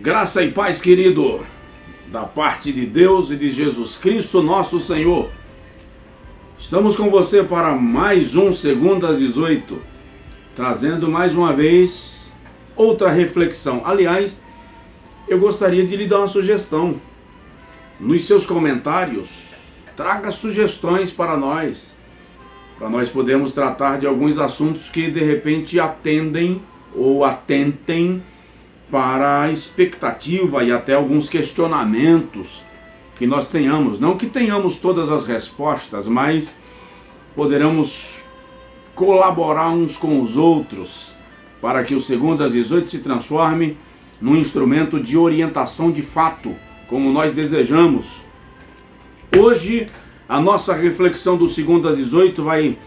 Graça e paz, querido, da parte de Deus e de Jesus Cristo, nosso Senhor. Estamos com você para mais um Segundo às 18, trazendo mais uma vez outra reflexão. Aliás, eu gostaria de lhe dar uma sugestão. Nos seus comentários, traga sugestões para nós podermos tratar de alguns assuntos que de repente atendem ou atentem para a expectativa e até alguns questionamentos que nós tenhamos. Não que tenhamos todas as respostas, mas poderemos colaborar uns com os outros para que o Segundo às 18 se transforme num instrumento de orientação de fato, como nós desejamos. Hoje, a nossa reflexão do Segundo às 18 vai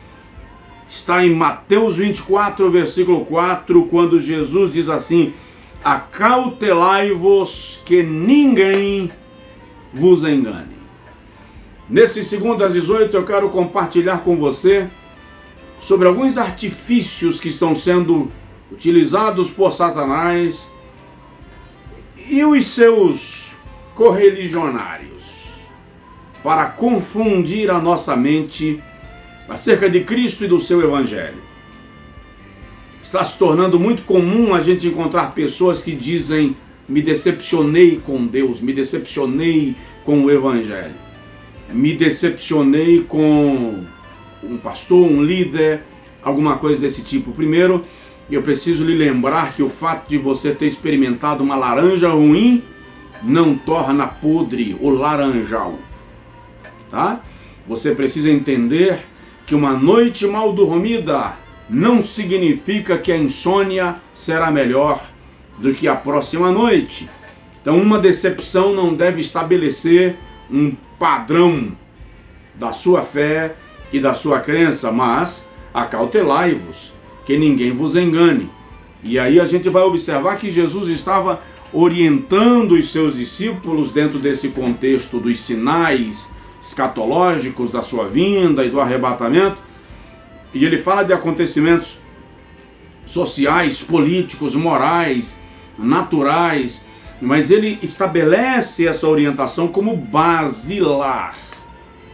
estar em Mateus 24, versículo 4, quando Jesus diz assim: acautelai-vos que ninguém vos engane. Nesse Segundo às 18 eu quero compartilhar com você sobre alguns artifícios que estão sendo utilizados por Satanás e os seus correligionários para confundir a nossa mente acerca de Cristo e do seu Evangelho. Está se tornando muito comum a gente encontrar pessoas que dizem: me decepcionei com Deus, me decepcionei com o Evangelho, me decepcionei com um pastor, um líder, alguma coisa desse tipo. Primeiro, eu preciso lhe lembrar que o fato de você ter experimentado uma laranja ruim não torna podre o laranjal, tá? Você precisa entender que uma noite mal dormida não significa que a insônia será melhor do que a próxima noite. Então, uma decepção não deve estabelecer um padrão da sua fé e da sua crença, mas acautelai-vos, que ninguém vos engane. E aí a gente vai observar que Jesus estava orientando os seus discípulos dentro desse contexto dos sinais escatológicos da sua vinda e do arrebatamento. E ele fala de acontecimentos sociais, políticos, morais, naturais, mas ele estabelece essa orientação como basilar,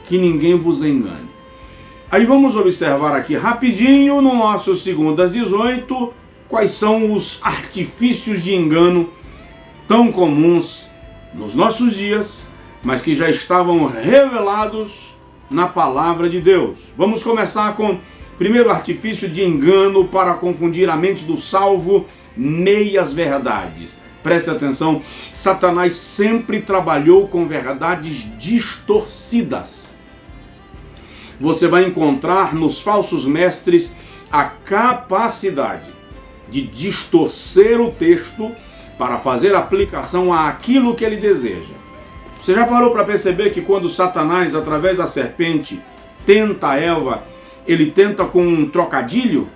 que ninguém vos engane. Aí vamos observar aqui rapidinho no nosso Segundo às 18 quais são os artifícios de engano tão comuns nos nossos dias, mas que já estavam revelados na palavra de Deus. Vamos começar com o primeiro artifício de engano para confundir a mente do salvo: meias verdades. Preste atenção, Satanás sempre trabalhou com verdades distorcidas. Você vai encontrar nos falsos mestres a capacidade de distorcer o texto para fazer aplicação àquilo que ele deseja. Você já parou para perceber que quando Satanás, através da serpente, tenta Eva, ele tenta com um trocadilho?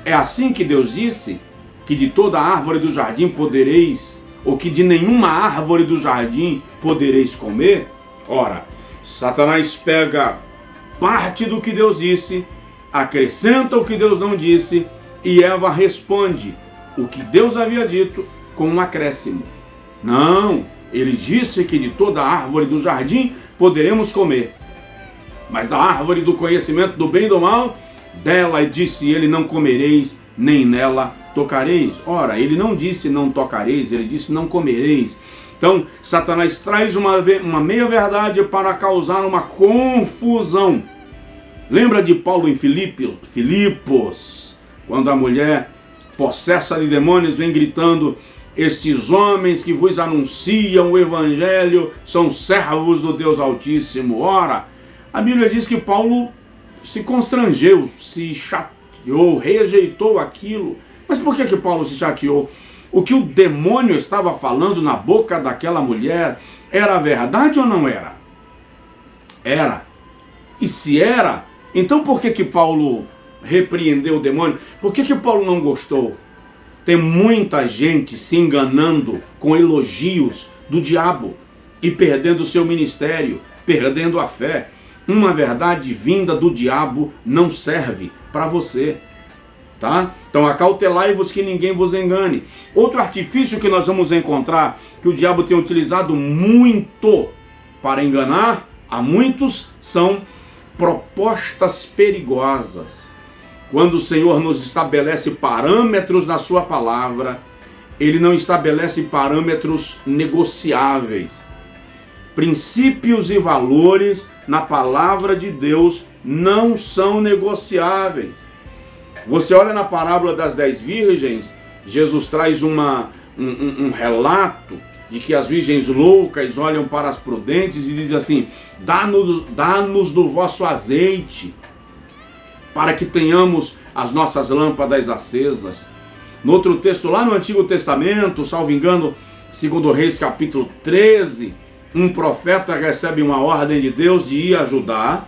É assim que Deus disse que de toda árvore do jardim podereis, ou que de nenhuma árvore do jardim podereis comer? Ora, Satanás pega parte do que Deus disse, acrescenta o que Deus não disse, e Eva responde o que Deus havia dito com um acréscimo. Não, ele disse que de toda árvore do jardim poderemos comer, mas da árvore do conhecimento do bem e do mal, dela disse ele: não comereis, nem nela tocareis. Ora, ele não disse não tocareis, ele disse não comereis. Então, Satanás traz uma meia-verdade para causar uma confusão. Lembra de Paulo em Filipos, quando a mulher possessa de demônios vem gritando: estes homens que vos anunciam o Evangelho são servos do Deus Altíssimo. Ora, a Bíblia diz que Paulo se constrangeu, se chateou, rejeitou aquilo. Mas por que Paulo se chateou? O que o demônio estava falando na boca daquela mulher era verdade ou não era? Era. E se era, então por que Paulo repreendeu o demônio? Por que Paulo não gostou? Tem muita gente se enganando com elogios do diabo e perdendo o seu ministério, perdendo a fé. Uma verdade vinda do diabo não serve para você. Tá? Então acautelai-vos que ninguém vos engane. Outro artifício que nós vamos encontrar, que o diabo tem utilizado muito para enganar a muitos, são propostas perigosas. Quando o Senhor nos estabelece parâmetros na sua palavra, Ele não estabelece parâmetros negociáveis. Princípios e valores na palavra de Deus não são negociáveis. Você olha na parábola das 10 virgens, Jesus traz um relato de que as virgens loucas olham para as prudentes e diz assim: dá-nos do vosso azeite, para que tenhamos as nossas lâmpadas acesas. No outro texto, lá no Antigo Testamento, salvo engano, 2 Reis capítulo 13, um profeta recebe uma ordem de Deus de ir a Judá,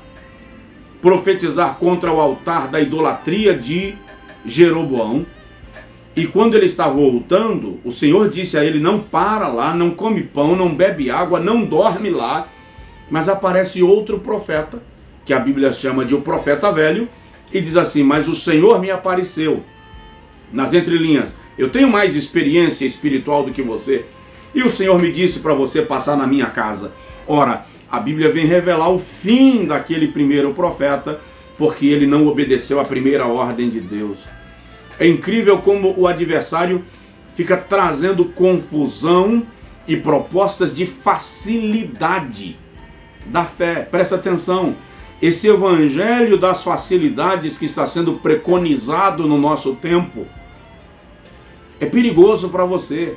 profetizar contra o altar da idolatria de Jeroboão. E quando ele está voltando, o Senhor disse a ele: não para lá, não come pão, não bebe água, não dorme lá. Mas aparece outro profeta, que a Bíblia chama de o profeta velho, e diz assim: mas o Senhor me apareceu. Nas entrelinhas: eu tenho mais experiência espiritual do que você, e o Senhor me disse para você passar na minha casa. Ora, a Bíblia vem revelar o fim daquele primeiro profeta, porque ele não obedeceu à primeira ordem de Deus. É incrível como o adversário fica trazendo confusão e propostas de facilidade da fé. Presta atenção, esse evangelho das facilidades que está sendo preconizado no nosso tempo é perigoso para você.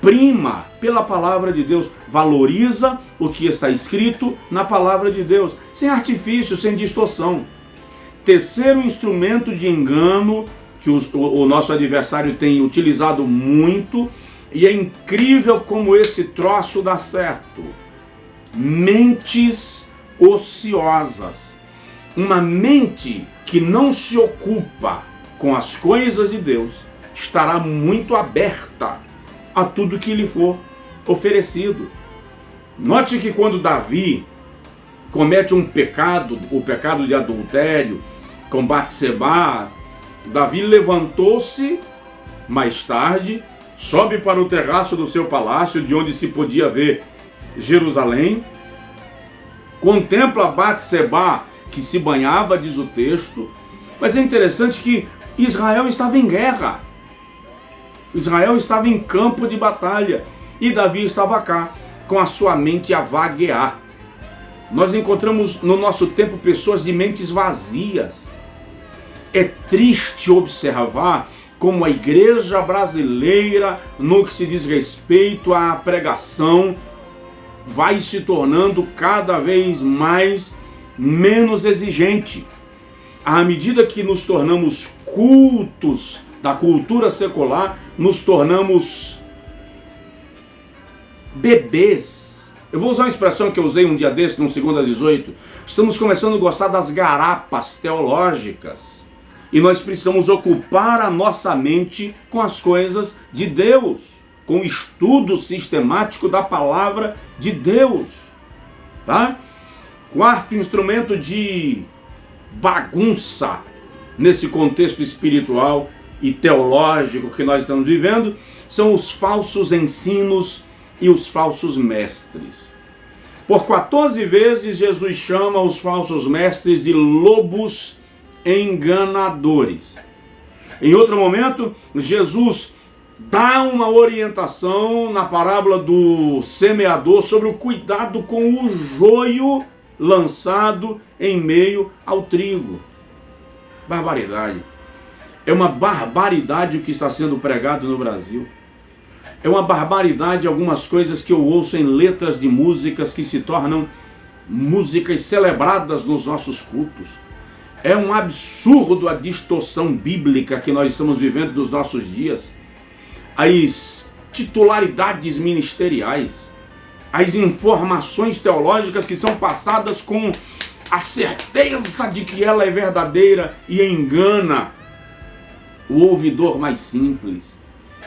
Prima pela palavra de Deus, valoriza o que está escrito na palavra de Deus, sem artifício, sem distorção. Terceiro instrumento de engano que o nosso adversário tem utilizado muito, e é incrível como esse troço dá certo: mentes ociosas. Uma mente que não se ocupa com as coisas de Deus estará muito aberta a tudo que lhe for oferecido. Note que quando Davi comete um pecado, o pecado de adultério com Batseba, Davi levantou-se mais tarde, sobe para o terraço do seu palácio, de onde se podia ver Jerusalém, contempla Batseba, que se banhava, diz o texto. Mas é interessante que Israel estava em guerra. Israel estava em campo de batalha e Davi estava cá, com a sua mente a vaguear. Nós encontramos no nosso tempo pessoas de mentes vazias. É triste observar como a igreja brasileira, no que se diz respeito à pregação, vai se tornando cada vez menos exigente. À medida que nos tornamos cultos da cultura secular, nos tornamos bebês. Eu vou usar uma expressão que eu usei um dia desse, no 2/18. Estamos começando a gostar das garapas teológicas. E nós precisamos ocupar a nossa mente com as coisas de Deus, com o estudo sistemático da palavra de Deus. Tá? Quarto instrumento de bagunça nesse contexto espiritual e teológico que nós estamos vivendo são os falsos ensinos e os falsos mestres. Por 14 vezes Jesus chama os falsos mestres de lobos enganadores. Em outro momento, Jesus dá uma orientação na parábola do semeador sobre o cuidado com o joio lançado em meio ao trigo. Barbaridade. É uma barbaridade o que está sendo pregado no Brasil. É uma barbaridade algumas coisas que eu ouço em letras de músicas que se tornam músicas celebradas nos nossos cultos. É um absurdo a distorção bíblica que nós estamos vivendo nos nossos dias. As titularidades ministeriais, as informações teológicas que são passadas com a certeza de que ela é verdadeira e engana o ouvidor mais simples.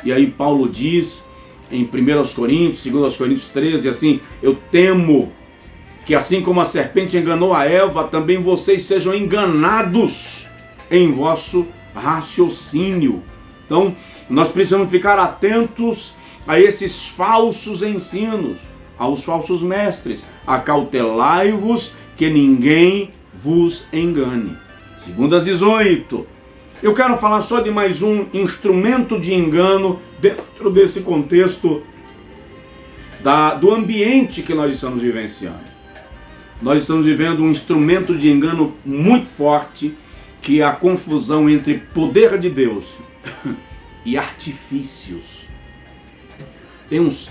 E aí Paulo diz em 1 Coríntios, 2 Coríntios 13, assim: eu temo que assim como a serpente enganou a Eva, também vocês sejam enganados em vosso raciocínio. Então, nós precisamos ficar atentos a esses falsos ensinos, aos falsos mestres. Acautelai-vos que ninguém vos engane. 2:18. Eu quero falar só de mais um instrumento de engano dentro desse contexto do ambiente que nós estamos vivenciando. Nós estamos vivendo um instrumento de engano muito forte, que é a confusão entre poder de Deus e artifícios.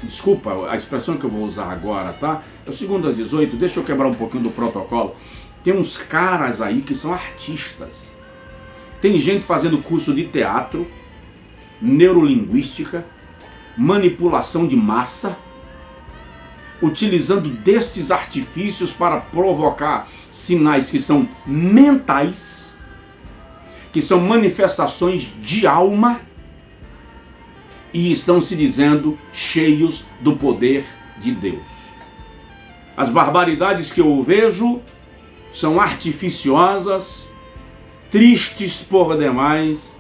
Desculpa a expressão que eu vou usar agora, tá? É o 2:18, deixa eu quebrar um pouquinho do protocolo. Tem uns caras aí que são artistas. Tem gente fazendo curso de teatro, neurolinguística, manipulação de massa, utilizando desses artifícios para provocar sinais que são mentais, que são manifestações de alma, e estão se dizendo cheios do poder de Deus. As barbaridades que eu vejo são artificiosas, tristes por demais,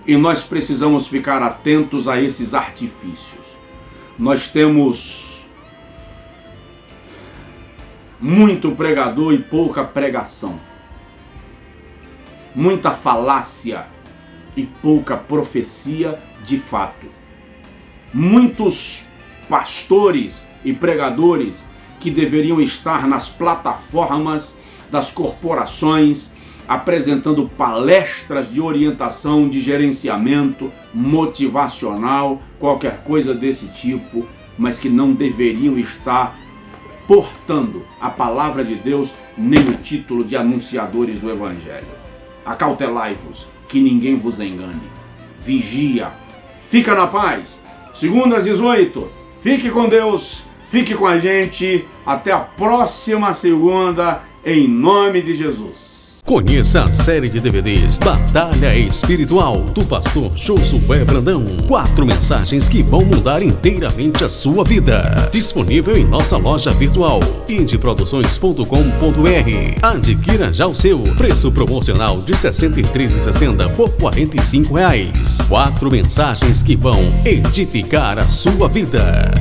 e nós precisamos ficar atentos a esses artifícios. Nós temos muito pregador e pouca pregação, muita falácia e pouca profecia de fato. Muitos pastores e pregadores que deveriam estar nas plataformas das corporações, apresentando palestras de orientação, de gerenciamento, motivacional, qualquer coisa desse tipo, mas que não deveriam estar portando a palavra de Deus, nem o título de anunciadores do Evangelho. Acautelai-vos, que ninguém vos engane. Vigia. Fica na paz. 2:18. Fique com Deus, fique com a gente. Até a próxima segunda, em nome de Jesus. Conheça a série de DVDs Batalha Espiritual, do pastor Josué Brandão. 4 mensagens que vão mudar inteiramente a sua vida. Disponível em nossa loja virtual, indproduções.com.br. Adquira já o seu. Preço promocional de R$ 63,60 por R$ 45. 4 mensagens que vão edificar a sua vida.